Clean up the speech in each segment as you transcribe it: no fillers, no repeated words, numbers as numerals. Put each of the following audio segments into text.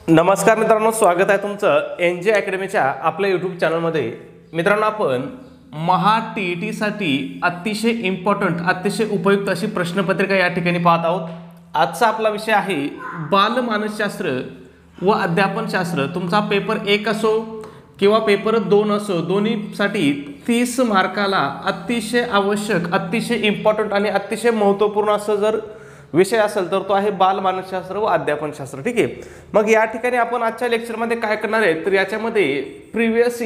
नमस्कार मित्रांनो, स्वागत आहे तुमचं एनजे अकॅडमीच्या आपल्या यूट्यूब चॅनलमध्ये। मित्रांनो, आपण महा टीईटीसाठी अतिशय इम्पॉर्टंट अतिशय उपयुक्त अशी प्रश्नपत्रिका या ठिकाणी पाहत आहोत। आजचा आपला विषय आहे बालमानसशास्त्र व अध्यापनशास्त्र। तुमचा पेपर 1 असो किंवा पेपर 2 असो, दोन्हीसाठी 30 मार्काला अतिशय आवश्यक अतिशय इम्पॉर्टंट आणि अतिशय महत्त्वपूर्ण असं जर विषय असेल तर तो आहे बालमानसशास्त्र व अध्यापनशास्त्र। ठीक आहे, मग या ठिकाणी आपण आजच्या लेक्चरमध्ये काय करणार आहे तर याच्यामध्ये प्रीवियस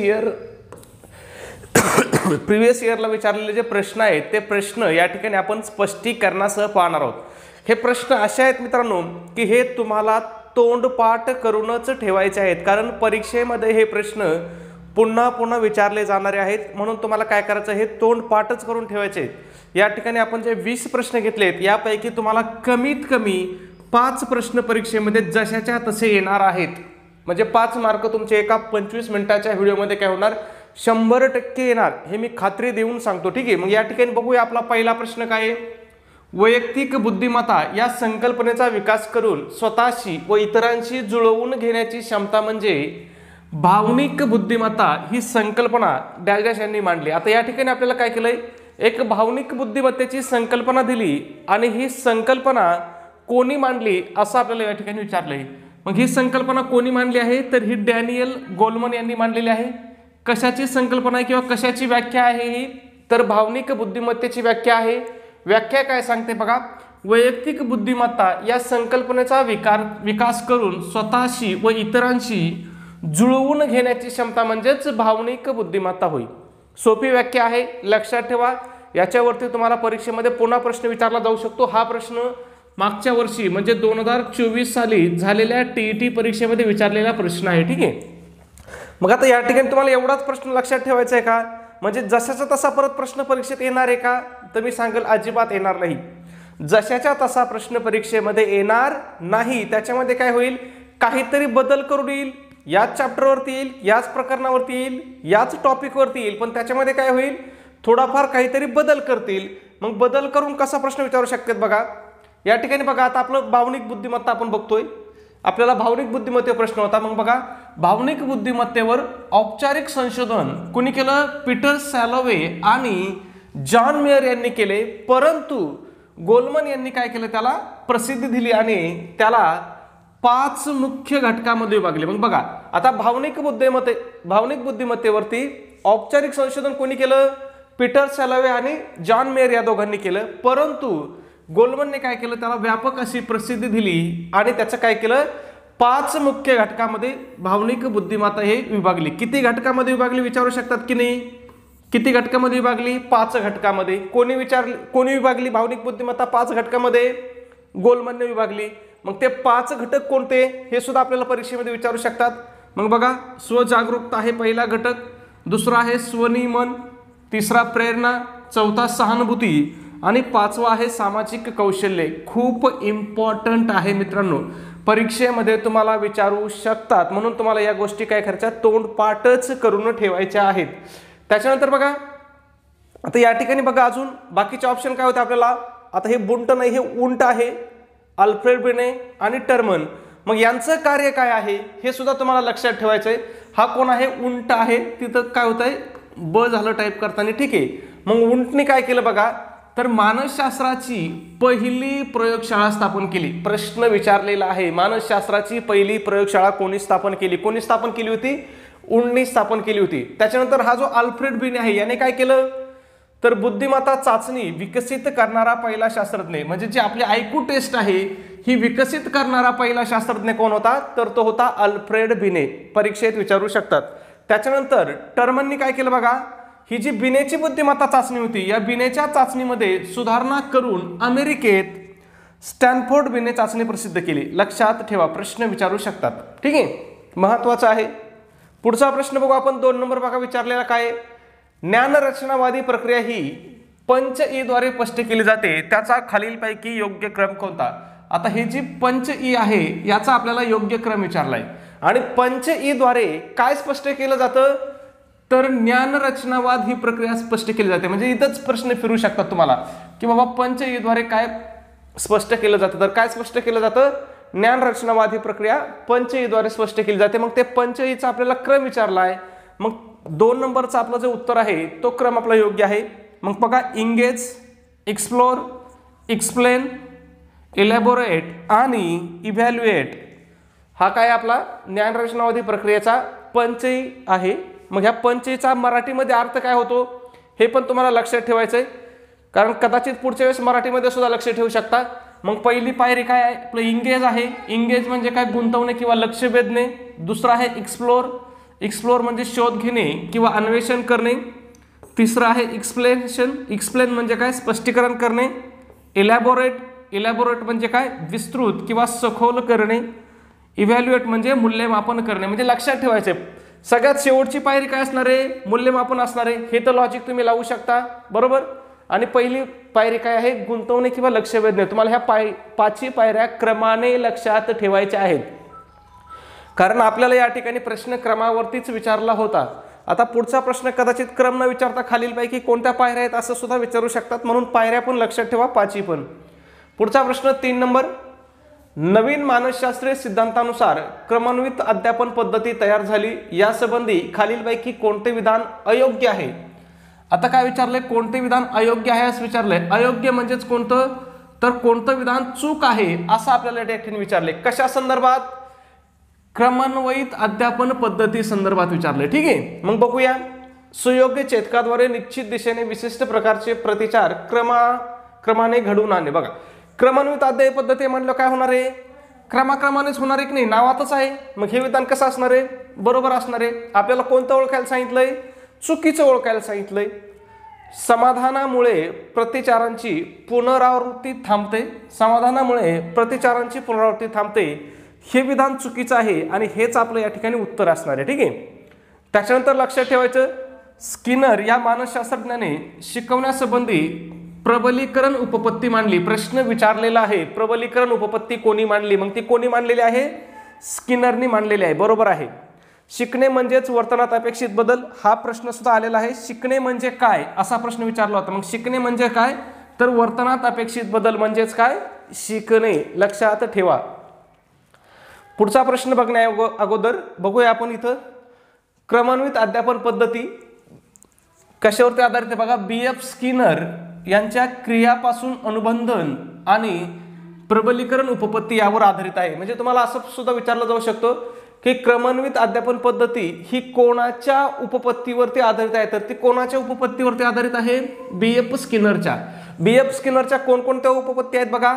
इयरला विचारलेले जे प्रश्न आहेत ते प्रश्न या ठिकाणी आपण स्पष्टीकरणासह पाहणार आहोत। हे प्रश्न असे आहेत मित्रांनो की हे तुम्हाला तोंडपाठ करूनच ठेवायचे आहेत, कारण परीक्षेमध्ये हे प्रश्न पुन्हा पुन्हा विचारले जाणारे आहेत, म्हणून तुम्हाला काय करायचं हे तोंडपाठच करून ठेवायचे आहेत। या ठिकाणी आपण जे 20 प्रश्न घेतलेत यापैकी तुम्हाला कमीत कमी 5 प्रश्न परीक्षेमध्ये जशाच्या तसे येणार आहेत। म्हणजे 5 मार्क तुमचे एका 25 मिनिटाच्या व्हिडिओमध्ये काय होणार 100% येणार, हे मी खात्री देऊन सांगतो। ठीक आहे, मग या ठिकाणी बघूया आपला पहिला प्रश्न काय आहे। वैयक्तिक बुद्धिमत्ता या संकल्पनेचा विकास करून स्वतःशी व इतरांशी जुळवून घेण्याची क्षमता म्हणजे भावनिक बुद्धिमत्ता ही संकल्पना डॅश डॅश यांनी मांडली। आता या ठिकाणी आपल्याला काय केलंय, एक भावनिक बुद्धिमत्तेची संकल्पना दिली आणि ही संकल्पना कोणी मांडली असं आपल्याला या ठिकाणी विचारलंय। मग ही संकल्पना कोणी मांडली आहे तर ही डॅनियल गोलमन यांनी मांडलेली आहे। कशाची संकल्पना आहे किंवा कशाची व्याख्या आहे ही तर भावनिक बुद्धिमत्तेची व्याख्या आहे। व्याख्या काय सांगते बघा, वैयक्तिक बुद्धिमत्ता या संकल्पनेचा विकास करून स्वतःशी व इतरांशी जुळवून घेण्याची क्षमता म्हणजेच भावनिक बुद्धिमत्ता होय। सोपी व्याख्या आहे, लक्षात ठेवा। याच्यावरती तुम्हाला परीक्षेमध्ये पुन्हा प्रश्न विचारला जाऊ शकतो। हा प्रश्न मागच्या वर्षी म्हणजे 2024 साली झालेल्या टीईटी परीक्षेमध्ये विचारलेला प्रश्न आहे। ठीक आहे, मग आता या ठिकाणी तुम्हाला एवढाच प्रश्न लक्षात ठेवायचा आहे का, म्हणजे जशाचा तसा परत प्रश्न परीक्षेत येणार आहे का तर मी सांगेल अजिबात येणार नाही। जशाच्या तसा प्रश्न परीक्षेमध्ये येणार नाही, त्याच्यामध्ये काय होईल काहीतरी बदल करून येईल, याच चॅप्टरवरती येईल, याच प्रकरणावरती येईल, याच टॉपिकवरती येईल, पण त्याच्यामध्ये काय होईल थोडाफार काहीतरी बदल करतील। मग बदल करून कसा प्रश्न विचारू शकतात बघा। या ठिकाणी बघा, आता आपलं भावनिक बुद्धिमत्ता आपण बघतोय, आपल्याला भावनिक बुद्धिमत्तेवर प्रश्न होता। मग बघा, भावनिक बुद्धिमत्तेवर औपचारिक संशोधन कोणी केलं, पीटर सॅलोवे आणि जॉन मेयर यांनी केले, परंतु गोलमन यांनी काय केलं त्याला प्रसिद्धी दिली आणि त्याला 5 मुख्य घटकामध्ये विभागले। मग बघा, आता भावनिक बुद्धिमत्तेवरती औपचारिक संशोधन कोणी केलं, पीटर सॅलोवे आणि जॉन मेयर या दोघांनी केलं, परंतु गोलमनने काय केलं त्याला व्यापक अशी प्रसिद्धी दिली आणि त्याचं काय केलं 5 मुख्य घटकामध्ये भावनिक बुद्धिमत्ता हे विभागली। किती घटकामध्ये विभागली विचारू शकतात की नाही, किती घटकामध्ये विभागली 5 घटकामध्ये। कोणी विभागली भावनिक बुद्धिमत्ता 5 घटकामध्ये, गोलमनने विभागली। मग ते 5 घटक कोणते हे सुद्धा आपल्याला परीक्षेमध्ये विचारू शकतात। मग बघा, स्वजागरूकता आहे पहिला घटक, दुसरा आहे स्वनियमन, तिसरा प्रेरणा, चौथा सहानुभूती आणि 5वा आहे सामाजिक कौशल्य। खूप इम्पॉर्टंट आहे मित्रांनो, परीक्षेमध्ये तुम्हाला विचारू शकतात, म्हणून तुम्हाला या गोष्टी काय करायच्या तोंडपाठच करून ठेवायच्या आहेत। त्याच्यानंतर बघा, आता या ठिकाणी बघा अजून बाकीचे ऑप्शन काय होते आपल्याला। आता हे बुंट नाही, हे उंट आहे, अल्फ्रेड बिने आणि टर्मन। मग यांचं कार्य काय आहे हे सुद्धा तुम्हाला लक्षात ठेवायचं आहे। हा कोण आहे, उंट आहे, तिथं काय होत आहे ब झालं टाईप करताना। ठीक आहे, मग उंटने काय केलं बघा तर मानसशास्त्राची पहिली प्रयोगशाळा स्थापन केली। प्रश्न विचारलेला आहे, मानसशास्त्राची पहिली प्रयोगशाळा कोणी स्थापन केली होती, उंटने स्थापन केली होती। त्याच्यानंतर हा जो अल्फ्रेड बिने आहे याने काय केलं तर बुद्धिमत्ता चाचणी विकसित करणारा पहिला शास्त्रज्ञ, म्हणजे जी आपली आयक्यू टेस्ट आहे ही विकसित करणारा पहिला शास्त्रज्ञ कोण होता तर तो होता अल्फ्रेड बिने, परीक्षेत विचारू शकतात। त्याच्यानंतर टर्मननी काय केलं बघा, ही जी बिनेची बुद्धिमत्ता चाचणी होती या बिनेच्या चाचणीमध्ये सुधारणा करून अमेरिकेत स्टॅनफोर्ड बिने चाचणी प्रसिद्ध केली। लक्षात ठेवा, प्रश्न विचारू शकतात। ठीक आहे, महत्वाचं आहे। पुढचा प्रश्न बघू आपण, 2 नंबर बघा विचारलेला काय, ज्ञानरचनावादी प्रक्रिया ही पंच ई द्वारे स्पष्ट केली जाते, त्याचा खालीलपैकी योग्य क्रम कोणता। आता हे जी पंच ई आहे याचा आपल्याला योग्य क्रम विचारलाय आणि पंच ई द्वारे काय स्पष्ट केलं जातं तर ज्ञानरचनावाद ही प्रक्रिया स्पष्ट केली जाते। म्हणजे इथंच प्रश्न फिरू शकतात तुम्हाला की बाबा पंच ई द्वारे काय स्पष्ट केलं जातं, तर काय स्पष्ट केलं जातं ज्ञान रचनावादी प्रक्रिया पंचईद्वारे स्पष्ट केली जाते. मग ते पंचईचा आपल्याला क्रम विचारला आहे. मग 2 नंबरचं आपलं जे उत्तर आहे तो क्रम आपला योग्य आहे. मग बघा, इंगेज, एक्सप्लोर, एक्सप्लेन, इलॅबोरेट आणि इव्हॅल्युएट हा काय आपला ज्ञान रचनावादी प्रक्रियेचा पंचई आहे. मग ह्या पंचईचा मराठीमध्ये अर्थ काय होतो हे पण तुम्हाला लक्षात ठेवायचं आहे, कारण कदाचित पुढच्या वेळेस मराठीमध्ये सुद्धा लक्ष ठेवू शकता. मग पहिली पायरी काय आहे, आपलं इंगेज आहे. इंगेज म्हणजे काय, गुंतवणे किंवा लक्ष वेधणे. दुसरं आहे एक्सप्लोर, एक्सप्लोर म्हणजे शोध घेणे किंवा अन्वेषण करणे. तिसरं आहे एक्सप्लेनेशन, एक्सप्लेन म्हणजे काय, स्पष्टीकरण करणे. इलॅबोरेट, इलॅबोरेट म्हणजे काय, विस्तृत किंवा सखोल करणे. इव्हॅल्युएट म्हणजे मूल्यमापन करणे. म्हणजे लक्षात ठेवायचे सगळ्यात शेवटची पायरी काय असणार आहे, मूल्यमापन असणार आहे. हे तर लॉजिक तुम्ही लावू शकता, बरोबर. आणि पहिली पायरी काय आहे, गुंतवणे किंवा लक्ष वेधणे. तुम्हाला ह्या 5 पायऱ्या क्रमाने लक्षात ठेवायच्या आहेत, कारण आपल्याला या ठिकाणी प्रश्न क्रमावरतीच विचारला होता. आता पुढचा प्रश्न कदाचित क्रम न विचारता खालीलपैकी कोणत्या पायऱ्या आहेत असं सुद्धा विचारू शकतात, म्हणून पायऱ्या पण लक्षात ठेवा, 5 पण. पुढचा प्रश्न 3 नंबर, नवीन मानसशास्त्रीय सिद्धांतानुसार क्रमान्वित अध्यापन पद्धती तयार झाली, यासंबंधी खालीलपैकी कोणते विधान अयोग्य आहे. आता काय विचारलंय, कोणते विधान अयोग्य आहे असं विचारलंय. अयोग्य म्हणजेच कोणतं, तर कोणतं विधान चूक आहे असं आपल्याला या ठिकाणी विचारले. कशा संदर्भात, क्रमान्वयित अध्यापन पद्धती संदर्भात विचारले. ठीक आहे, मग बघूया. सुयोग्य चेतकाद्वारे निश्चित दिशेने विशिष्ट प्रकारचे प्रतिचार क्रमाने घडवून आणणे. बघा, क्रमान्वित अध्याय पद्धती म्हणलं काय होणार आहे, क्रमाक्रमानेच होणार आहे की नाही, नावातच आहे. मग हे विधान कसं असणार आहे, बरोबर असणार आहे. आपल्याला कोणतं ओळखायला सांगितलंय, चुकीचं ओळखायला सांगितलंय. समाधानामुळे प्रतिचारांची पुनरावृत्ती थांबते, समाधानामुळे प्रतिचारांची पुनरावृत्ती थांबते, हे विधान चुकीचं आहे आणि हेच आपलं या ठिकाणी उत्तर असणार आहे. ठीक आहे. त्याच्यानंतर लक्षात ठेवायचं, स्किनर या मानसशास्त्रज्ञाने शिकवण्यासंबंधी प्रबलीकरण उपपत्ती मांडली. प्रश्न विचारलेला आहे, प्रबलीकरण उपपत्ती कोणी मांडली, मग ती कोणी मांडलेली आहे, स्किनरनी मांडलेली आहे, बरोबर आहे. शिकणे म्हणजेच वर्तनात अपेक्षित बदल, हा प्रश्न सुद्धा आलेला आहे. शिकणे म्हणजे काय असा प्रश्न विचारला होता. मग शिकणे म्हणजे काय, तर वर्तनात अपेक्षित बदल म्हणजेच काय, शिकणे. लक्षात ठेवा. पुढचा प्रश्न बघण्या अगोदर बघूया आपण इथं क्रमान्वित अध्यापन पद्धती कशावरती आधारित आहे. बघा, BF स्किनर यांच्या क्रियापासून अनुबंधन आणि प्रबलीकरण उपपत्ती यावर आधारित आहे. म्हणजे तुम्हाला असं सुद्धा विचारलं जाऊ शकतो की क्रमान्वित अध्यापन पद्धती ही कोणाच्या उपपत्तीवरती आधारित आहे, तर ती कोणाच्या उपपत्तीवरती आधारित आहे, BF स्किनरच्या. BF स्किनरच्या कोणकोणत्या उपपत्ती आहेत बघा,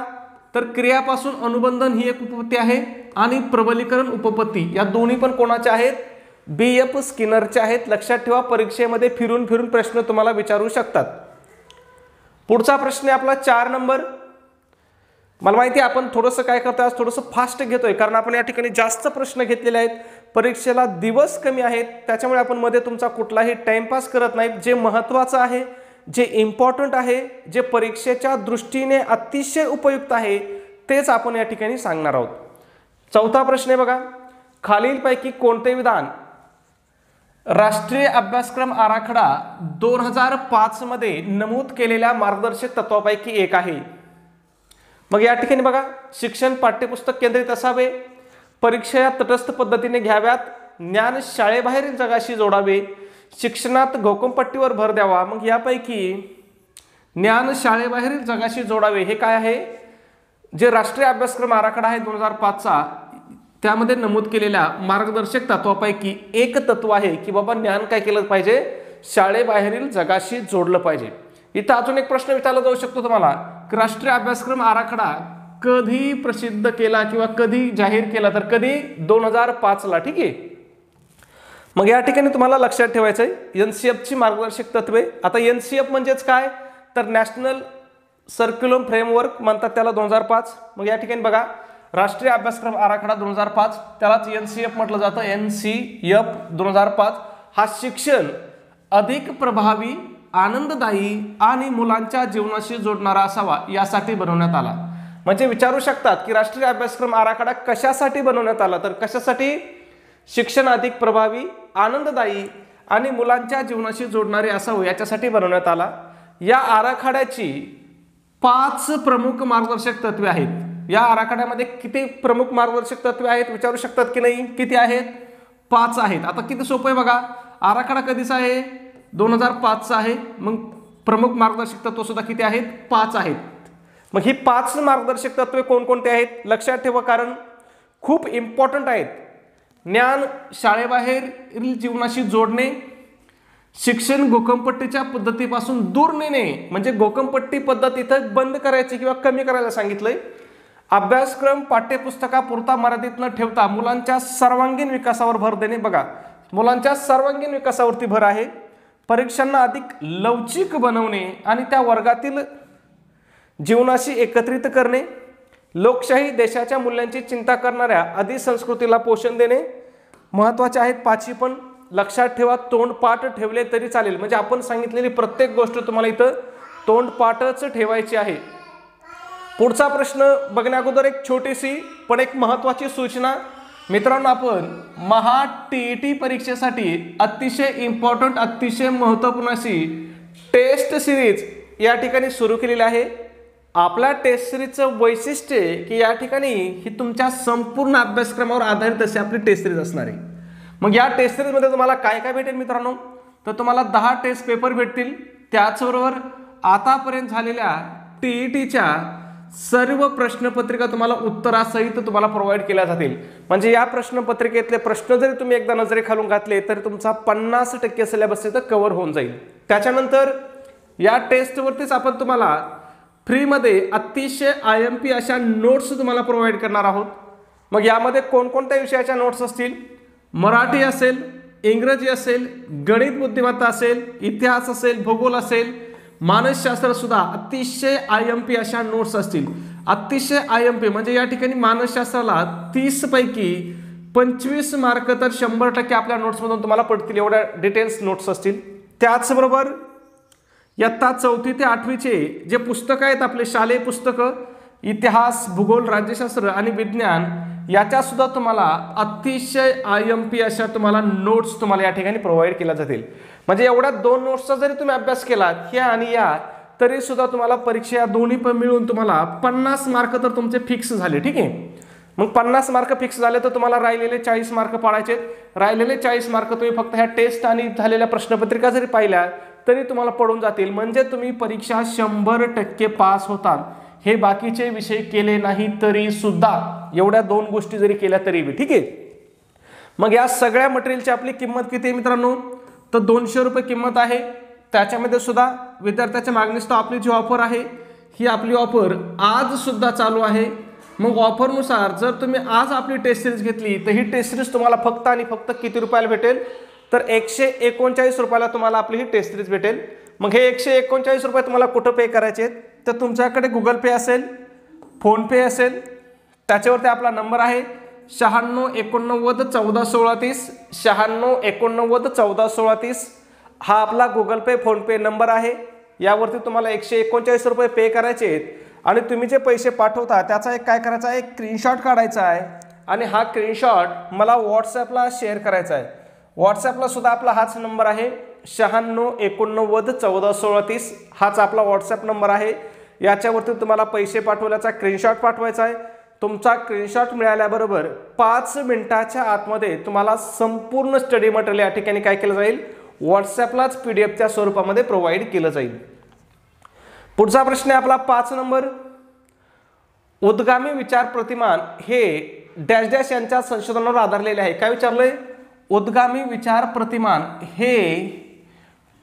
तर क्रियापासून अनुबंधन ही एक उपपत्ती आहे आणि प्रबलीकरण उपपत्ती, या दोन्ही पण कोणाच्या आहेत, BF स्किनरच्या आहेत. लक्षात ठेवा, परीक्षेमध्ये फिरून फिरून प्रश्न तुम्हाला विचारू शकतात. पुढचा प्रश्न आहे आपला 4 नंबर. मला माहिती आहे आपण थोडंसं काय करतोय, आज थोडंसं फास्ट घेतोय, कारण आपण या ठिकाणी जास्त प्रश्न घेतलेले आहेत. परीक्षेला दिवस कमी आहेत, त्याच्यामुळे आपण मध्ये तुमचा कुठलाही टाइमपास करत नाही. जे महत्त्वाचं आहे, जे इम्पॉर्टंट आहे, जे परीक्षेच्या दृष्टीने अतिशय उपयुक्त आहे, तेच आपण या ठिकाणी सांगणार आहोत. 4था प्रश्न आहे बघा, खालीलपैकी कोणते विधान राष्ट्रीय अभ्यासक्रम आराखडा 2005 मध्ये नमूद केलेल्या मार्गदर्शक तत्वापैकी एक आहे. मग या ठिकाणी बघा, शिक्षण पाठ्यपुस्तक केंद्रित असावे, परीक्षा तटस्थ पद्धतीने घ्याव्यात, ज्ञान शाळेबाहेरील जगाशी जोडावे, शिक्षणात घोकंपट्टीवर भर द्यावा. मग यापैकी ज्ञान शाळेबाहेरील जगाशी जोडावे हे काय आहे, जे राष्ट्रीय अभ्यासक्रम आराखडा आहे 2005चा, त्यामध्ये नमूद केलेल्या मार्गदर्शक तत्वापैकी एक तत्व आहे की बाबा ज्ञान काय केलं पाहिजे, शाळेबाहेरील जगाशी जोडलं पाहिजे. इथं अजून एक प्रश्न विचारला जाऊ शकतो तुम्हाला, की राष्ट्रीय अभ्यासक्रम आराखडा कधी प्रसिद्ध केला किंवा कधी जाहीर केला, तर कधी 2005ला. ठीक आहे. मग या ठिकाणी तुम्हाला लक्षात ठेवायचं आहे NCF ची मार्गदर्शक तत्वे. आता NCF म्हणजेच काय, तर नॅशनल सर्क्युलम फ्रेमवर्क म्हणतात त्याला, 2005. मग या ठिकाणी बघा, राष्ट्रीय अभ्यासक्रम आराखडा 2005, त्यालाच NCF म्हटलं जातं. NCF 2005 हा शिक्षण अधिक प्रभावी, आनंददायी आणि मुलांच्या जीवनाशी जोडणारा असावा यासाठी बनवण्यात आला. म्हणजे विचारू शकतात की राष्ट्रीय अभ्यासक्रम आराखडा कशासाठी बनवण्यात आला, तर कशासाठी, शिक्षण अधिक प्रभावी, आनंददायी आणि मुलांच्या जीवनाशी जोडणारे असावं याच्यासाठी बनवण्यात आला. या आराखड्याची 5 प्रमुख मार्गदर्शक तत्वे आहेत. या आराखड्यामध्ये किती प्रमुख मार्गदर्शक तत्वे आहेत विचारू शकतात की नाही? किती आहेत? 5 आहेत. आता किती सोपं आहे बघा, आराखडा कधीचा आहे? 2005चा आहे. मग प्रमुख मार्गदर्शक तत्व सुद्धा किती आहेत? 5 आहेत. मग ही 5 मार्गदर्शक तत्वे कोणकोणते आहेत लक्षात ठेवा, कारण खूप इम्पॉर्टंट आहेत. ज्ञान शाळेबाहेरील जीवनाशी जोडणे, शिक्षण घोकंपट्टीच्या पद्धतीपासून दूर नेणे, म्हणजे घोकंपट्टी पद्धत इथं बंद करायची किंवा कमी करायला सांगितलंय. अभ्यासक्रम पाठ्यपुस्तकापुरता मर्यादित न ठेवता मुलांच्या सर्वांगीण विकासावर भर देणे. बघा, मुलांच्या सर्वांगीण विकासावरती भर आहे. परीक्षांना अधिक लवचिक बनवणे आणि त्या वर्गातील जीवनाशी एकत्रित करणे. लोकशाही देशाच्या मूल्यांची चिंता करणाऱ्या अधिसंस्कृतीला पोषण देणे महत्त्वाचे आहेत. 5 पण लक्षात ठेवा, तोंडपाठ ठेवले तरी चालेल. म्हणजे आपण सांगितलेली प्रत्येक गोष्ट तुम्हाला इथं तोंडपाठच ठेवायची आहे. पुढचा प्रश्न बघण्याअगोदर एक छोटीशी पण एक महत्त्वाची सूचना. मित्रांनो, आपण महा TET परीक्षेसाठी अतिशय इम्पॉर्टंट, अतिशय महत्त्वपूर्ण अशी टेस्ट सिरीज या ठिकाणी सुरू केलेली आहे. आपल्या टेस्ट सिरीजचं वैशिष्ट्य आहे की या ठिकाणी ही तुमच्या संपूर्ण अभ्यासक्रमावर आधारित अशी आपली टेस्ट सिरीज असणार आहे. मग या टेस्ट सिरीजमध्ये तुम्हाला काय काय भेटेल मित्रांनो? तर तुम्हाला 10 टेस्ट पेपर भेटतील. त्याचबरोबर आतापर्यंत झालेल्या TETच्या सर्व प्रश्नपत्रिका तुम्हाला उत्तरासहित तुम्हाला प्रोव्हाइड केल्या जातील. म्हणजे या प्रश्नपत्रिकेतले प्रश्न जरी तुम्ही एकदा नजरेखालून घातले तर तुमचा 50% सिलेबस इथं कव्हर होऊन जाईल. त्याच्यानंतर या टेस्टवरतीच आपण तुम्हाला फ्रीमध्ये अतिशय IMP अशा नोट्स तुम्हाला प्रोव्हाइड करणार आहोत. मग यामध्ये कोणकोणत्या विषयाच्या नोट्स असतील? मराठी असेल, इंग्रजी असेल, गणित बुद्धिमत्ता असेल, इतिहास असेल, भूगोल असेल, मानसशास्त्र सुद्धा अतिशय IMP अशा नोट्स असतील. अतिशय IMP म्हणजे या ठिकाणी मानसशास्त्राला 30 पैकी 25 मार्क तर 100% आपल्या नोट्समधून तुम्हाला पडतील, एवढ्या डिटेल्स नोट्स असतील. त्याचबरोबर इयत्ता 4थी ते 8वीचे जे पुस्तकं आहेत आपले शालेय पुस्तकं, इतिहास, भूगोल, राज्यशास्त्र आणि विज्ञान, याच्या सुद्धा तुम्हाला अतिशय IMP अशा तुम्हाला नोट्स तुम्हाला या ठिकाणी प्रोव्हाइड केल्या जातील. म्हणजे एवढ्या 2 नोट्सचा जरी तुम्ही अभ्यास केला ह्या आणि या, तरी सुद्धा तुम्हाला परीक्षा या दोन्ही पण मिळून तुम्हाला 50 मार्क तर तुमचे फिक्स झाले. ठीक आहे. मग 50 मार्क फिक्स झाले तर तुम्हाला राहिलेले 40 मार्क पाडायचे. राहिलेले 40 मार्क तुम्ही फक्त ह्या टेस्ट आणि झालेल्या प्रश्नपत्रिका जरी पाहिल्या तरी तुम्हाला पडून जातील. म्हणजे तुम्ही परीक्षा 100% पास होतात. हे बाकीचे विषय केले नाही तरी सुद्धा, एवढ्या 2 गोष्टी जरी केल्या तरी. ठीक आहे. मग या सगळ्या मटेरियलची आपली किंमत किती आहे मित्रांनो? तर 200 रुपये किंमत आहे. त्याच्यामध्ये सुद्धा विद्यार्थ्याच्या मागणीस आपली जी ऑफर आहे ही आपली ऑफर आज सुद्धा चालू आहे. मग ऑफरनुसार जर तुम्ही आज आपली टेस्ट सिरीज घेतली तर ही टेस्ट सिरीज तुम्हाला फक्त आणि फक्त किती रुपयाला भेटेल? तर 139 रुपयाला तुम्हाला आपली ही टेस्ट सिरीज भेटेल. मग हे 139 रुपये तुम्हाला कुठं पे करायचे आहेत? तर तुमच्याकडे गुगल पे असेल, फोनपे असेल, त्याच्यावरती आपला नंबर आहे 9689141630, 9689141630. हा आपला गुगल पे फोनपे नंबर आहे. यावरती तुम्हाला 139 रुपये पे करायचे आहेत. आणि तुम्ही जे पैसे पाठवता त्याचा एक काय करायचा आहे? एक स्क्रीनशॉट काढायचा आहे आणि हा स्क्रीनशॉट मला व्हॉट्सॲपला शेअर करायचा आहे. व्हॉट्सॲपला सुद्धा आपला हाच नंबर आहे 9689141630. हाच आपला व्हॉट्सॲप नंबर आहे. याच्यावरती तुम्हाला पैसे पाठवल्याचा स्क्रीनशॉट पाठवायचा आहे. तुमचा स्क्रीनशॉट मिळाल्याबरोबर 5 मिनिटाच्या आतमध्ये तुम्हाला संपूर्ण स्टडी मटेरियल या ठिकाणी काय केलं जाईल? व्हॉट्सॲपलाच PDF स्वरूपामध्ये प्रोव्हाइड केलं जाईल. पुढचा प्रश्न आहे आपला 5 नंबर. उद्गामी विचार प्रतिमान हे डॅश डॅश यांच्या संशोधनावर आधारलेले आहे. काय विचारलंय? उद्गामी विचार प्रतिमान हे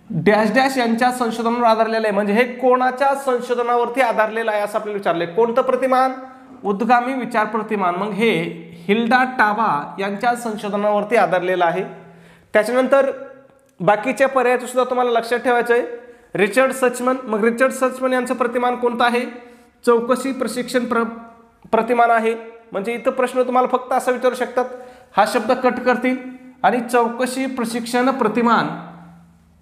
डॅश डॅश यांच्या संशोधनावर आधारलेलं आहे. म्हणजे हे कोणाच्या संशोधनावरती आधारलेलं आहे असं आपल्याला विचारलंय. कोणतं प्रतिमान? उद्गामी विचार प्रतिमान. मग हे हिल्डा टाबा यांच्या संशोधनावरती आधारलेलं आहे. त्याच्यानंतर बाकीच्या पर्यायाचं सुद्धा तुम्हाला लक्षात ठेवायचं आहे. रिचर्ड सचमन. मग रिचर्ड सचमन यांचं प्रतिमान कोणतं आहे? चौकशी प्रशिक्षण प्रतिमान आहे. म्हणजे इथं प्रश्न तुम्हाला फक्त असा विचारू शकतात, हा शब्द कट करतील आणि चौकशी प्रशिक्षण प्रतिमान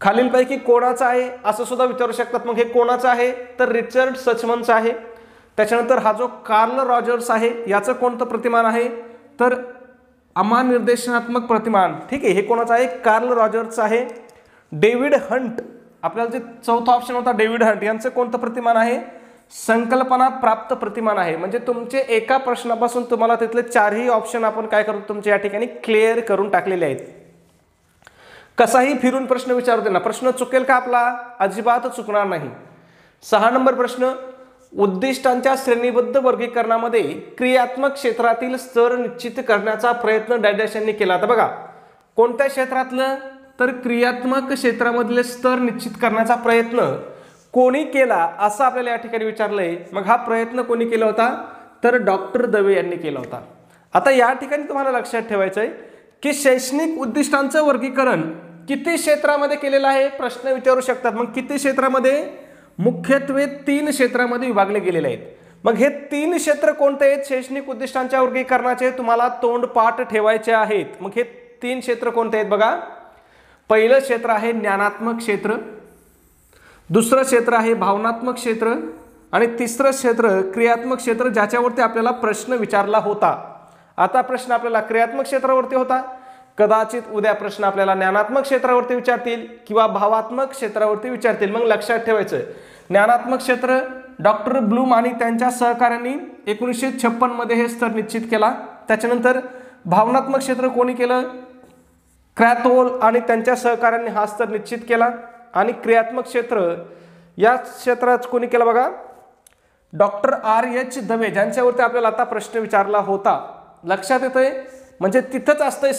खालीलपैकी कोणाचं आहे असं सुद्धा विचारू शकतात. मग हे कोणाचं आहे? तर रिचर्ड सचमनचं आहे. त्याच्यानंतर हा जो कार्ल रॉजर्स आहे याचं कोणतं प्रतिमान आहे? तर अमानिर्देशनात्मक प्रतिमान. ठीक आहे. हे कोणाचं आहे? कार्ल रॉजर्सचं आहे. डेव्हिड हंट, आपल्याला जे चौथा ऑप्शन होता डेव्हिड हंट, यांचं कोणतं प्रतिमान आहे? संकल्पना प्राप्त प्रतिमान आहे. म्हणजे तुमचे एका प्रश्नापासून तुम्हाला तिथले चारही ऑप्शन आपण काय करतो तुमच्या या ठिकाणी क्लिअर करून टाकलेले आहेत. कसाही फिरून प्रश्न विचारू दे ना, प्रश्न चुकेल का आपला? अजिबात चुकणार नाही. 6 नंबर प्रश्न, उद्दिष्टांच्या श्रेणीबद्ध वर्गीकरणामध्ये क्रियात्मक क्षेत्रातील स्तर निश्चित करण्याचा प्रयत्न डॅश यांनी केला. तर बघा कोणत्या क्षेत्रातलं? तर क्रियात्मक क्षेत्रामधले स्तर निश्चित करण्याचा प्रयत्न कोणी केला असं आपल्याला या ठिकाणी विचारलंय. मग हा प्रयत्न कोणी केला होता? तर डॉक्टर दवे यांनी केला होता. आता या ठिकाणी तुम्हाला लक्षात ठेवायचं आहे की शैक्षणिक उद्दिष्टांचं वर्गीकरण किती क्षेत्रामध्ये केलेलं आहे प्रश्न विचारू शकतात. मग किती क्षेत्रामध्ये? मुख्यत्वे 3 क्षेत्रामध्ये विभागले गेलेले आहेत. मग हे 3 क्षेत्र कोणते आहेत शैक्षणिक उद्दिष्टांच्या वर्गीकरणाचे? तुम्हाला तोंडपाठ ठेवायचे आहेत. मग हे 3 क्षेत्र कोणते आहेत बघा. पहिलं क्षेत्र आहे ज्ञानात्मक क्षेत्र, दुसरं क्षेत्र आहे भावनात्मक क्षेत्र आणि तिसरं क्षेत्र क्रियात्मक क्षेत्र, ज्याच्यावरती आपल्याला प्रश्न विचारला होता. आता प्रश्न आपल्याला क्रियात्मक क्षेत्रावरती होता. कदाचित उद्या प्रश्न आपल्याला ज्ञानात्मक क्षेत्रावरती विचारतील किंवा भावात्मक क्षेत्रावरती विचारतील. मग लक्षात ठेवायचं, ज्ञानात्मक क्षेत्र डॉक्टर ब्लूम आणि त्यांच्या सहकाऱ्यांनी 1956 मध्ये हे स्तर निश्चित केला. त्याच्यानंतर भावनात्मक क्षेत्र कोणी केलं? क्रॅथहोल आणि त्यांच्या सहकाऱ्यांनी हा स्तर निश्चित केला. आणि क्रियात्मक क्षेत्र या क्षेत्रात कोणी केला बघा? Doctor R.H. दवे, ज्यांच्यावरती आपल्याला आता प्रश्न विचारला होता. लक्षात येतंय? म्हणजे तिथंच असतंय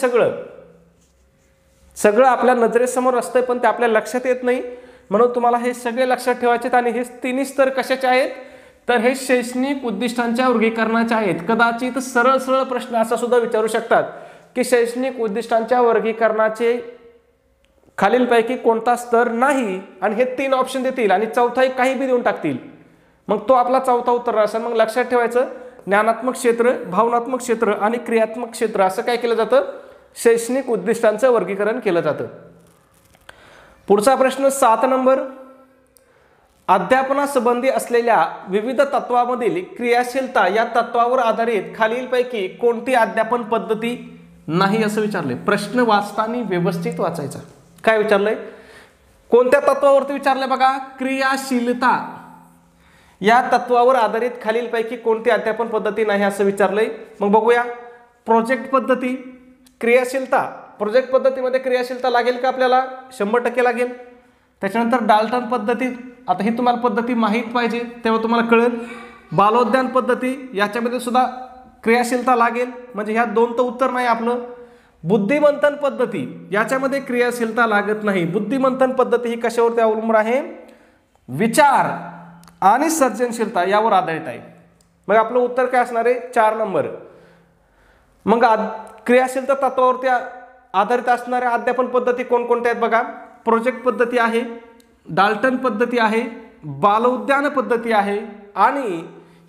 सगळं आपल्या नजरेसमोर असतंय पण ते आपल्या लक्षात येत नाही. म्हणून तुम्हाला हे सगळे लक्षात ठेवायचे. आणि हे 3 स्तर कशाचे आहेत? तर हे शैक्षणिक उद्दिष्टांच्या वर्गीकरणाचे आहेत. कदाचित सरळ प्रश्न असा सुद्धा विचारू शकतात की शैक्षणिक उद्दिष्टांच्या वर्गीकरणाचे खालीलपैकी कोणता स्तर नाही, आणि हे 3 ऑप्शन देतील आणि चौथा एक काही बी देऊन टाकतील. मग तो आपला चौथा उत्तर असेल. मग लक्षात ठेवायचं, ज्ञानात्मक क्षेत्र, भावनात्मक क्षेत्र आणि क्रियात्मक क्षेत्र असं काय केलं जातं? शैक्षणिक उद्दिष्टांचं वर्गीकरण केलं जातं. पुढचा प्रश्न 7 नंबर, अध्यापनासंबंधी असलेल्या विविध तत्वांमधील क्रियाशीलता या तत्वावर आधारित खालीलपैकी कोणती अध्यापन पद्धती नाही असं विचारले. प्रश्न वाचताना व्यवस्थित वाचायचा. काय विचारलंय? कोणत्या तत्वावरती विचारलंय बघा? क्रियाशीलता या तत्वावर आधारित खालीलपैकी कोणती अध्यापन पद्धती नाही असं विचारलंय. मग बघूया. प्रोजेक्ट पद्धती, क्रियाशीलता. प्रोजेक्ट पद्धतीमध्ये क्रियाशीलता लागेल का आपल्याला? 100% लागेल. त्याच्यानंतर डाल्टन पद्धती, आता ही तुम्हाला पद्धती माहीत पाहिजे तेव्हा तुम्हाला कळेल. बालोद्यान पद्धती, याच्यामध्ये सुद्धा क्रियाशीलता लागेल. म्हणजे ह्या 2 तर उत्तर नाही आपलं. बुद्धिमंथन पद्धती, याच्यामध्ये क्रियाशीलता लागत नाही. बुद्धिमंथन पद्धती ही कशावरती अवलंबून आहे? विचार आणि सर्जनशीलता यावर आधारित आहे. मग आपलं उत्तर काय असणार आहे? 4 नंबर. मग क्रियाशीलता तत्वावरती आधारित असणाऱ्या अध्यापन पद्धती कोणकोणत्या आहेत बघा? प्रोजेक्ट पद्धती आहे, डाल्टन पद्धती आहे, बालोद्यान पद्धती आहे आणि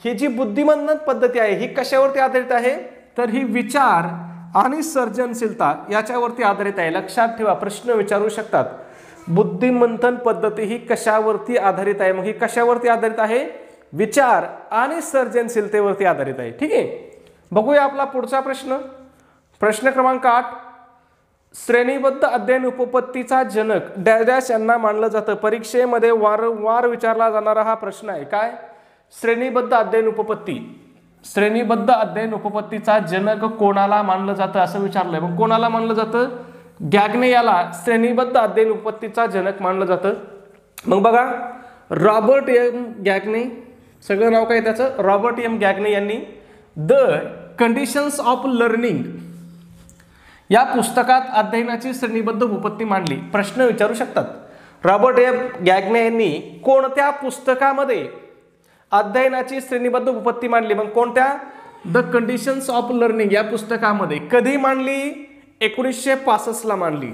ही जी बुद्धिमंथन पद्धती आहे ही कशावरती आधारित आहे? तर ही विचार आणि सर्जनशीलता याच्यावरती आधारित आहे. लक्षात ठेवा, प्रश्न विचारू शकतात. बुद्धिमंथन पद्धती ही कशावरती आधारित आहे? मग ही कशावरती आधारित आहे? विचार आणि सर्जनशीलतेवरती आधारित आहे. ठीक आहे. बघूया आपला पुढचा प्रश्न. प्रश्न क्रमांक 8, श्रेणीबद्ध अध्ययन उपपत्तीचा जनक डॅश यांना मानलं जातं. परीक्षेमध्ये वारंवार विचारला जाणारा हा प्रश्न आहे. काय? श्रेणीबद्ध अध्ययन उपपत्ती. श्रेणीबद्ध अध्ययन उपपत्तीचा जनक कोणाला मानलं जातं असं विचारलंय. मग कोणाला मानलं जातं? गॅग्ने याला श्रेणीबद्ध अध्ययन उपपत्तीचा जनक मानलं जातं. मग बघा, रॉबर्ट एम गॅग्ने, सगळं नाव काय त्याचं? रॉबर्ट एम गॅग्ने यांनी द कंडिशन्स ऑफ लर्निंग या पुस्तकात अध्ययनाची श्रेणीबद्ध उपपत्ती मांडली. प्रश्न विचारू शकतात. रॉबर्ट एम गॅग्ने यांनी कोणत्या पुस्तकामध्ये अध्ययनाची श्रेणीबद्ध उपपत्ती मांडली? मग कोणत्या? द कंडिशन्स ऑफ लर्निंग या पुस्तकामध्ये. कधी मांडली? 1965 ला मांडली.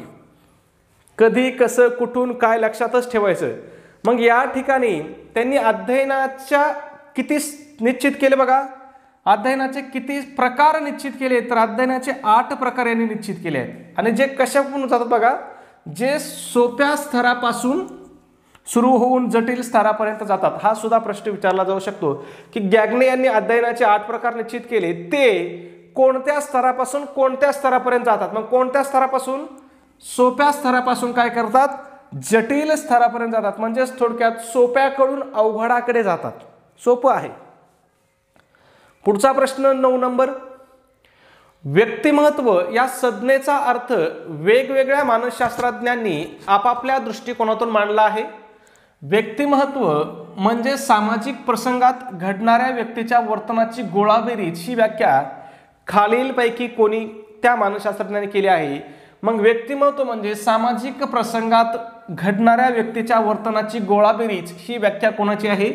कधी, कसं, कुठून, काय लक्षातच ठेवायचं. मग या ठिकाणी त्यांनी अध्ययनाच्या किती निश्चित केले बघा? अध्ययनाचे किती प्रकार निश्चित केले? तर अध्ययनाचे 8 प्रकार यांनी निश्चित केले आहेत. आणि जे कशापासून जातात बघा? जे सोप्या स्तरापासून सुरू होऊन जटिल स्तरापर्यंत जातात. हा सुद्धा प्रश्न विचारला जाऊ शकतो की गॅग्ने यांनी अध्ययनाचे 8 प्रकार निश्चित केले, ते कोणत्या स्तरापासून कोणत्या स्तरापर्यंत जातात? मग कोणत्या स्तरापासून? सोप्या स्तरापासून काय करतात? जटिल स्तरापर्यंत जातात. म्हणजेच थोडक्यात सोप्याकडून अवघडाकडे जातात. सोपं आहे. पुढचा प्रश्न 9 नंबर. व्यक्तिमत्व या संज्ञेचा अर्थ वेगवेगळ्या मानसशास्त्रज्ञांनी आपापल्या दृष्टिकोनातून मांडला आहे. व्यक्तिमत्व म्हणजे सामाजिक प्रसंगात घडणाऱ्या व्यक्तीच्या वर्तनाची गोळाबेरीज ही व्याख्या खालीलपैकी कोणी त्या मानसशास्त्रज्ञांनी केली आहे. मग व्यक्तिमत्व म्हणजे सामाजिक प्रसंगात घडणाऱ्या व्यक्तीच्या वर्तनाची गोळाबेरीज ही व्याख्या कोणाची आहे?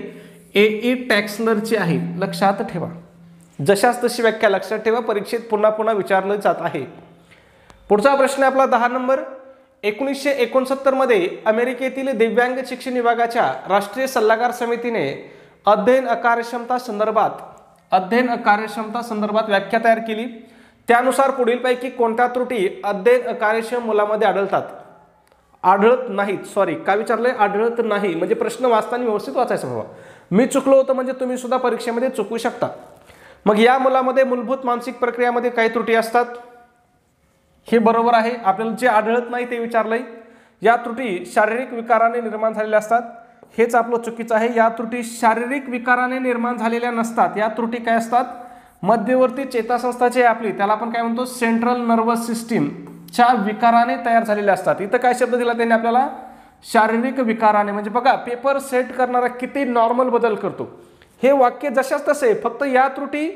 ए टॅक्सलरची आहे. लक्षात ठेवा, जशाच तशी व्याख्या लक्षात ठेवा, परीक्षेत पुन्हा पुन्हा विचारलं जात आहे. पुढचा प्रश्न आपला 10 नंबर. 1969 मध्ये अमेरिकेतील दिव्यांग शिक्षण विभागाच्या राष्ट्रीय सल्लागार समितीने अध्ययन अकार्यक्षमता संदर्भात व्याख्या तयार केली. त्यानुसार पुढीलपैकी कोणत्या त्रुटी अध्ययन अकार्यक्षम मुलामध्ये आढळत नाहीत. सॉरी, काय विचारलंय? आढळत नाही. म्हणजे प्रश्न वाचताना व्यवस्थित वाचायचं बाबा. मी चुकलो होतं म्हणजे तुम्ही सुद्धा परीक्षेमध्ये चुकू शकता. मग या मुलामध्ये मूलभूत मानसिक प्रक्रियामध्ये काही त्रुटी असतात, हे बरोबर आहे. आपल्याला जे आढळत नाही ते विचारलंय. या त्रुटी शारीरिक विकाराने निर्माण झालेल्या असतात, हेच आपलं चुकीचं आहे. या त्रुटी शारीरिक विकाराने निर्माण झालेल्या नसतात. या त्रुटी काय असतात? मध्यवर्ती चेतासंस्थाचे आपली, त्याला आपण काय म्हणतो, सेंट्रल नर्वस सिस्टीमच्या विकाराने तयार झालेल्या असतात. इथं काय शब्द दिला त्यांनी आपल्याला? शारीरिक विकाराने. म्हणजे बघा, पेपर सेट करणारा किती नॉर्मल बदल करतो. हे वाक्य जशाच तसे, फक्त या त्रुटी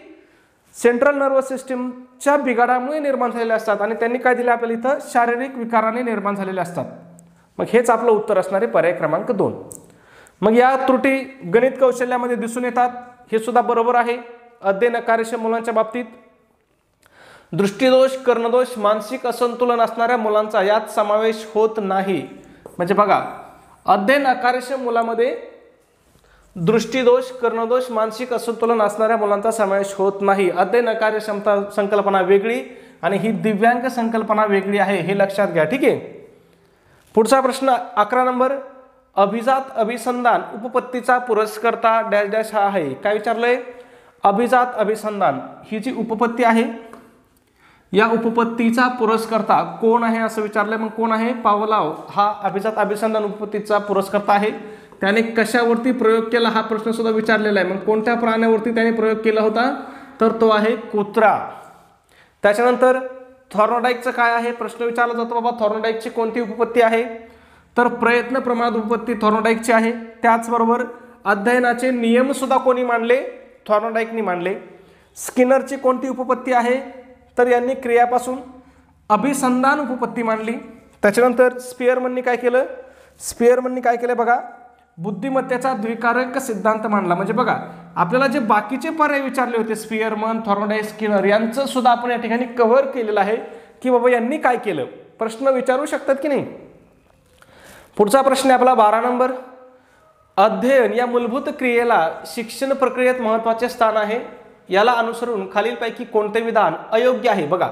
सेंट्रल नर्वस सिस्टीमच्या बिघाडामुळे निर्माण झालेल्या असतात आणि त्यांनी काय दिलं आपल्याला इथं? शारीरिक विकाराने निर्माण झालेले असतात. मग हेच आपलं उत्तर असणारे पर्याय क्रमांक 2. मग या त्रुटी गणित कौशल्यामध्ये दिसून येतात, हे सुद्धा बरोबर आहे. अध्ययन अकार्यक्षम मुलांच्या बाबतीत दृष्टीदोष, कर्णदोष, मानसिक असंतुलन असणाऱ्या मुलांचा यात समावेश होत नाही. म्हणजे बघा, अध्ययन अकार्यक्षम मुलामध्ये दृष्टीदोष, कर्णदोष, मानसिक असंतुलन असणाऱ्या मुलांचा समावेश होत नाही. अध्ययन अकार्यक्षमता संकल्पना वेगळी आणि ही दिव्यांग संकल्पना वेगळी आहे, हे लक्षात घ्या. ठीक आहे. पुढचा प्रश्न 11 नंबर. अभिजात अभिसंधान उपपत्तीचा पुरस्कर्ता डॅश डॅश हा आहे. काय विचारलंय? अभिजात अभिसंधान ही जी उपपत्ती आहे, या उपपत्तीचा पुरस्कर्ता कोण आहे असं विचारलंय. मग कोण आहे? पावलाव हा अभिजात अभिसंधान उपपत्तीचा पुरस्कर्ता आहे. त्याने कशावरती प्रयोग केला हा प्रश्न सुद्धा विचारलेला आहे. मग कोणत्या प्राण्यावरती त्याने प्रयोग केला होता? तर तो आहे कुत्रा. त्याच्यानंतर थॉर्नडाईकचं काय आहे प्रश्न विचारला जातो. बाबा, थॉर्नडाईकची कोणती उपपत्ती आहे? तर प्रयत्न प्रमाणात उपपत्ती थॉर्नडाईकची आहे. त्याचबरोबर अध्ययनाचे नियम सुद्धा कोणी मांडले? थॉर्नडाईकनी मांडले. स्किनरची कोणती उपपत्ती आहे? तर यांनी क्रियापासून अभिसंधान उपपत्ती मांडली. त्याच्यानंतर स्पियरमननी काय केलं? बघा, बुद्धिमत्तेचा द्विकारक सिद्धांत मांडला. म्हणजे बघा, आपल्याला जे बाकीचे पर्याय विचारले होते, स्पियरमन, थॉर्नडाईक, स्किनर, यांचं सुद्धा आपण या ठिकाणी कव्हर केलेलं आहे की बाबा यांनी काय केलं. प्रश्न विचारू शकतात की नाही. पुढचा प्रश्न आहे आपला 12 नंबर. अध्ययन या मूलभूत क्रियेला शिक्षण प्रक्रियेत महत्त्वाचे स्थान आहे. याला अनुसरून खालीलपैकी कोणते विधान अयोग्य आहे? बघा,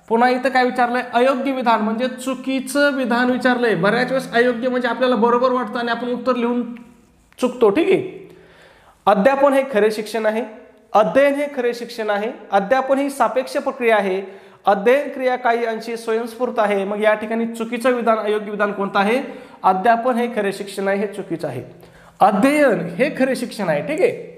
पुन्हा इथं काय विचारलंय? अयोग्य विधान म्हणजे चुकीचं विधान विचारलंय. बऱ्याच वेळेस अयोग्य म्हणजे आपल्याला बरोबर वाटतं आणि आपण उत्तर लिहून चुकतो. ठीक आहे. अध्यापन हे खरे शिक्षण आहे. अध्ययन हे खरे शिक्षण आहे. अध्यापन ही सापेक्ष प्रक्रिया आहे. अध्ययन क्रिया काही अंशी स्वयंस्फूर्त आहे. मग या ठिकाणी चुकीचं विधान, अयोग्य विधान कोणतं आहे? अध्यापन हे खरे शिक्षण आहे, हे चुकीचं आहे. अध्ययन हे खरे शिक्षण आहे. ठीक आहे.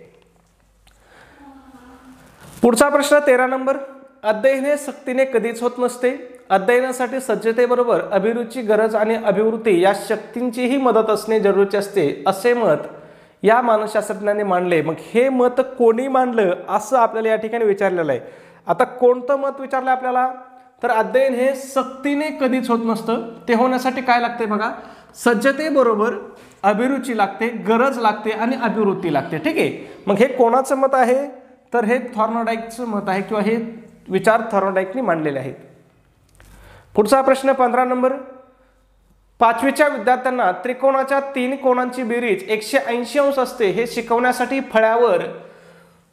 पुढचा प्रश्न 13 नंबर. अध्ययन हे सक्तीने कधीच होत नसते. अध्ययनासाठी सज्जतेबरोबर अभिरुची, गरज आणि अभिवृत्ती या शक्तींचीही मदत असणे जरुरीचे असते, असे मत या मानसशास्त्रज्ञांनी मांडले. मग हे मत कोणी मांडलं असं आपल्याला या ठिकाणी विचारलेलं आहे. आता कोणतं मत विचारलं आपल्याला? तर अध्ययन हे सक्तीने कधीच होत नसतं. ते होण्यासाठी काय लागते? बघा, सज्जतेबरोबर अभिरुची लागते, गरज लागते आणि अभिवृत्ती लागते. ठीक आहे. मग हे कोणाचं मत आहे? तर हे थॉर्नडाईकचं मत आहे किंवा हे विचार थॉर्नडाईकनी मांडलेले आहेत. पुढचा प्रश्न 15 नंबर. 5वीच्या विद्यार्थ्यांना त्रिकोणाच्या 3 कोणांची बेरीज 180 अंश असते हे शिकवण्यासाठी फळ्यावर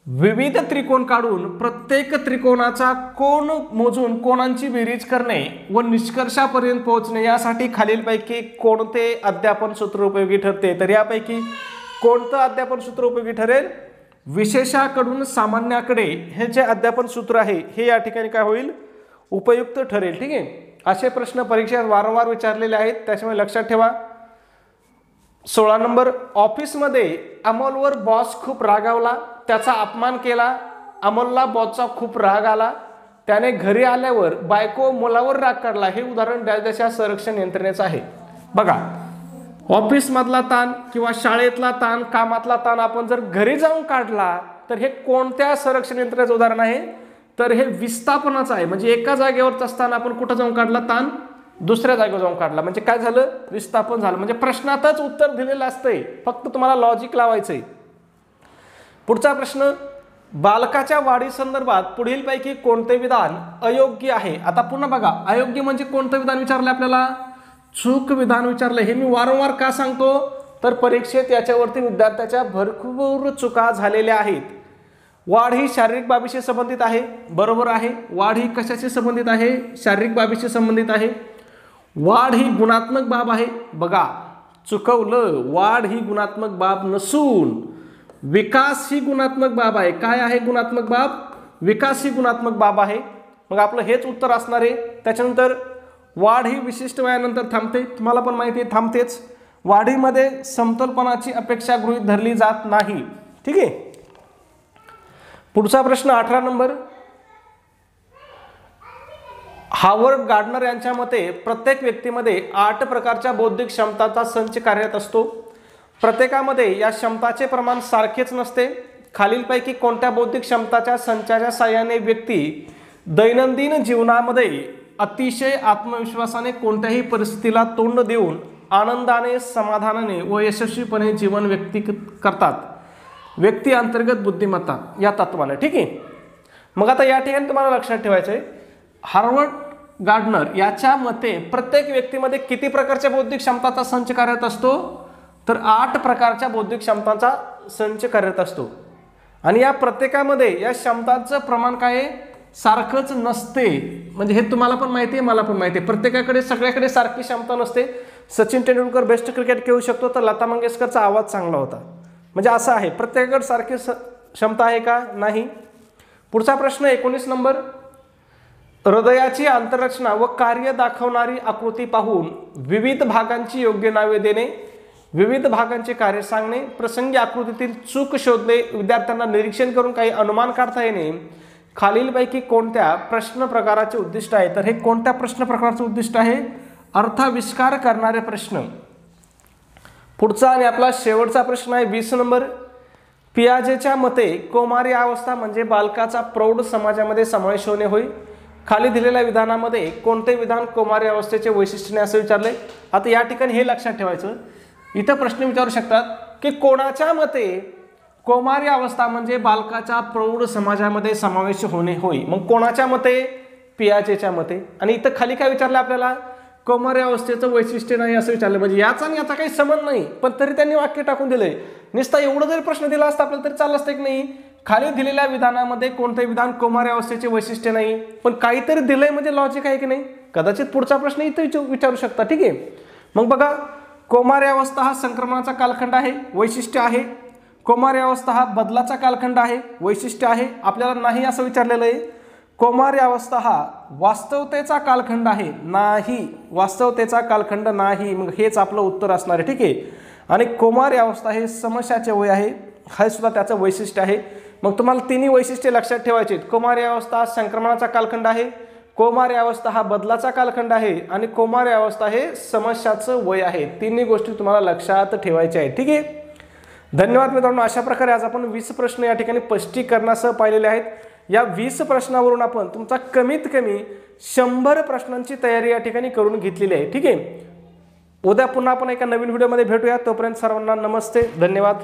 विविध त्रिकोण काढून प्रत्येक त्रिकोणाचा कोन मोजून कोणांची बेरीज करणे व निष्कर्षापर्यंत पोहोचणे यासाठी खालीलपैकी कोणते अध्यापन सूत्र उपयोगी ठरते? तर यापैकी कोणतं अध्यापन सूत्र उपयोगी ठरेल? विशेषाकडून सामान्याकडे हे जे अध्यापन सूत्र आहे हे या ठिकाणी काय होईल? उपयुक्त ठरेल. ठीक आहे. असे प्रश्न परीक्षेत वारंवार विचारलेले आहेत, त्याच्यामुळे लक्षात ठेवा. 16 नंबर, ऑफिसमध्ये अमोलवर बॉस खूप रागावला, त्याचा अपमान केला. अमोलला बॉसचा खूप राग आला. त्याने घरी आल्यावर बायको मुलावर राग काढला. हे उदाहरण डॅशच्या संरक्षण यंत्रणेचं आहे. बघा, ऑफिसमधला ताण किंवा शाळेतला ताण, कामातला ताण आपण जर घरी जाऊन काढला तर हे कोणत्या संरक्षण यंत्रणेचं उदाहरण आहे? तर हे विस्थापनाचं आहे. म्हणजे एका जागेवरच असताना आपण कुठं जाऊन काढला ताण? दुसऱ्या जागेवर जाऊन काढला. म्हणजे काय झालं? विस्थापन झालं. म्हणजे प्रश्नातच उत्तर दिलेलं असतंय, फक्त तुम्हाला लॉजिक लावायचंय. पुढचा प्रश्न, बालकाच्या वाढी संदर्भात पुढीलपैकी कोणते विधान अयोग्य आहे? आता पुन्हा बघा, अयोग्य म्हणजे कोणतं विधान विचारलं आपल्याला? चूक विधान विचारलं. हे मी वारंवार का सांगतो? तर परीक्षेत याच्यावरती विद्यार्थ्याच्या भरपूर चुका झालेल्या आहेत. वाढ ही शारीरिक बाबीशी संबंधित आहे, बरोबर आहे. वाढ ही कशाशी संबंधित आहे? शारीरिक बाबीशी संबंधित आहे. वाढ ही गुणात्मक बाब आहे. बघा, चुकवलं. वाढ ही गुणात्मक बाब नसून विकास ही गुणात्मक बाब आहे. काय आहे गुणात्मक बाब? विकास ही गुणात्मक बाब आहे. मग आपलं हेच उत्तर असणार आहे. त्याच्यानंतर वाढ ही विशिष्ट वयानंतर थांबते. तुम्हाला पण माहिती आहे, थांबतेच. वाढीमध्ये समतोलपणाची अपेक्षा गृहीत धरली जात नाही. ठीक आहे. पुढचा प्रश्न 18 नंबर, हावर्ड गार्डनर यांच्या मते प्रत्येक व्यक्तीमध्ये 8 प्रकारच्या बौद्धिक क्षमतांचा संच कार्यरत असतो. प्रत्येकामध्ये या क्षमताचे प्रमाण सारखेच नसते. खालीलपैकी कोणत्या बौद्धिक क्षमताच्या संचाच्या साहाय्याने व्यक्ती दैनंदिन जीवनामध्ये अतिशय आत्मविश्वासाने कोणत्याही परिस्थितीला तोंड देऊन आनंदाने, समाधानाने व यशस्वीपणे जीवन व्यक्ती करतात? व्यक्ती अंतर्गत बुद्धिमत्ता या तत्वाने. ठीक आहे. मग आता या ठिकाणी तुम्हाला लक्षात ठेवायचं आहे, हार्वर्ड गार्डनर याच्या मते प्रत्येक व्यक्तीमध्ये किती प्रकारच्या बौद्धिक क्षमतांचा संच कार्यरत असतो? तर 8 प्रकारच्या बौद्धिक क्षमतांचा संच कार्यरत असतो. आणि या प्रत्येकामध्ये या क्षमतांचं प्रमाण काय आहे? सारखंच नसते. म्हणजे हे तुम्हाला पण माहिती आहे, मला पण माहिती आहे. प्रत्येकाकडे, सगळ्याकडे सारखी क्षमता नसते. सचिन तेंडुलकर बेस्ट क्रिकेट खेळू शकतो, तर लता मंगेशकरचा आवाज चांगला होता. म्हणजे असं आहे, प्रत्येकाकडे सारखी क्षमता आहे का? नाही. पुढचा प्रश्न 19 नंबर, हृदयाची आंतररचना व कार्य दाखवणारी आकृती पाहून विविध भागांची योग्य नावे देणे, विविध भागांचे कार्य सांगणे, प्रसंगी आकृतीतील चूक शोधणे, विद्यार्थ्यांना निरीक्षण करून काही अनुमान काढता येणे, खालीलपैकी कोणत्या प्रश्न प्रकाराचे उद्दिष्ट आहे? तर हे कोणत्या प्रश्न प्रकाराचे उद्दिष्ट आहे? अर्थाविष्कार करणारे प्रश्न. पुढचा आणि आपला शेवटचा प्रश्न आहे 20 नंबर, पियाजेच्या मते कौमारी अवस्था म्हणजे बालकाचा प्रौढ समाजामध्ये समावेश होणे होय. खाली दिलेल्या विधानामध्ये कोणते विधान कौमारी अवस्थेचे वैशिष्ट्य असं विचारले. आता या ठिकाणी हे लक्षात ठेवायचं, इथं प्रश्न विचारू शकतात की कोणाच्या मते कौमारी अवस्था म्हणजे बालकाच्या प्रौढ समाजामध्ये समावेश होणे होय. मग कोणाच्या मते? पियाजेच्या मते. आणि इथं खाली काय विचारलं आपल्याला? कौमारी अवस्थेचं वैशिष्ट्य नाही असं विचारलं. म्हणजे याचा आणि याचा काही संबंध नाही, पण तरी त्यांनी वाक्य टाकून दिलंय. नुसता एवढं जरी प्रश्न दिला असता आपल्याला तरी चाललं असतं की नाही, खाली दिलेल्या विधानामध्ये कोणते विधान कौमारी अवस्थेचे वैशिष्ट्य नाही, पण काहीतरी दिलंय म्हणजे लॉजिक आहे की नाही. कदाचित पुढचा प्रश्न इथं विचारू शकता. ठीक आहे. मग बघा, कौमारी अवस्था हा संक्रमणाचा कालखंड आहे, वैशिष्ट्य आहे. कौमारी अवस्था हा बदलाचा कालखंड आहे, वैशिष्ट्य आहे. आपल्याला नाही असं विचारलेलं आहे. कौमारी अवस्था हा वास्तवतेचा कालखंड आहे, नाही. वास्तवतेचा कालखंड नाही. मग हेच आपलं उत्तर असणार आहे. ठीक आहे. आणि कौमारी अवस्था हे समस्याचे वय आहे, हे सुद्धा त्याचं वैशिष्ट्य आहे. मग तुम्हाला तिन्ही वैशिष्ट्ये लक्षात ठेवायची आहेत. कौमारी अवस्था हा संक्रमणाचा कालखंड आहे, कौमारी अवस्था हा बदलाचा कालखंड आहे आणि कौमारी अवस्था हे समस्याचं वय आहे. तिन्ही गोष्टी तुम्हाला लक्षात ठेवायच्या आहेत. ठीक आहे. धन्यवाद मित्रांनो. अशा प्रकारे आज आपण 20 प्रश्न या ठिकाणी स्पष्टीकरणासह पाहिलेले आहेत. या 20 प्रश्नावरून आपण तुमचा कमीत कमी 100 प्रश्नांची तयारी या ठिकाणी करून घेतलेली आहे. ठीक आहे. उद्या पुन्हा आपण एका नवीन व्हिडिओमध्ये भेटूया. तोपर्यंत सर्वांना नमस्ते, धन्यवाद.